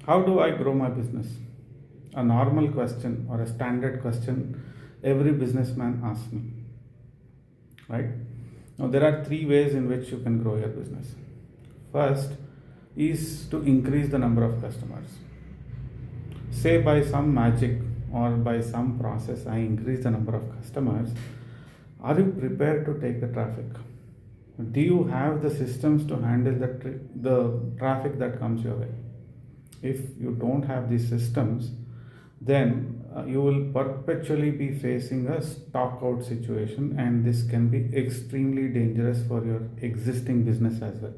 How do I grow my business? A normal question or a standard question every businessman asks me, right? Now, there are three ways in which you can grow your business. First is to increase the number of customers. Say by some magic or by some process, I increase the number of customers. Are you prepared to take the traffic? Do you have the systems to handle the traffic that comes your way? If you don't have these systems, then you will perpetually be facing a stock out situation, and this can be extremely dangerous for your existing business as well.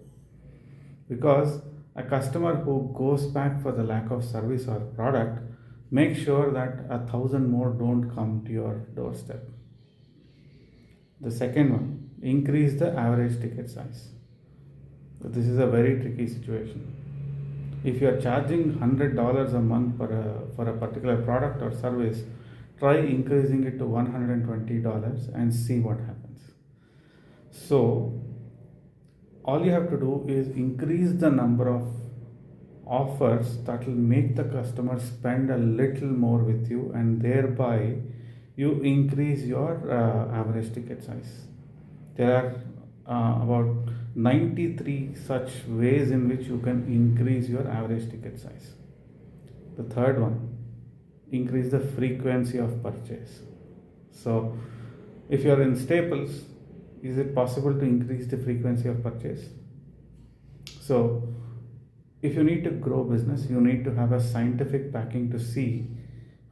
Because a customer who goes back for the lack of service or product, make sure that 1,000 more don't come to your doorstep. The second one, increase the average ticket size. So this is a very tricky situation. If you are charging $100 a month for a particular product or service, try increasing it to $120 and see what happens. So, all you have to do is increase the number of offers that will make the customer spend a little more with you, and thereby you increase your average ticket size. There are about 93 such ways in which you can increase your average ticket size. The third one, increase the frequency of purchase. So, if you are in staples, is it possible to increase the frequency of purchase? So, if you need to grow business, you need to have a scientific backing to see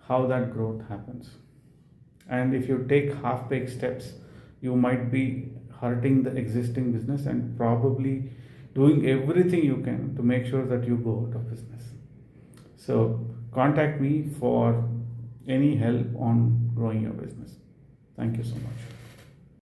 how that growth happens. And if you take half-baked steps, you might be hurting the existing business and probably doing everything you can to make sure that you go out of business. So contact me for any help on growing your business. Thank you so much.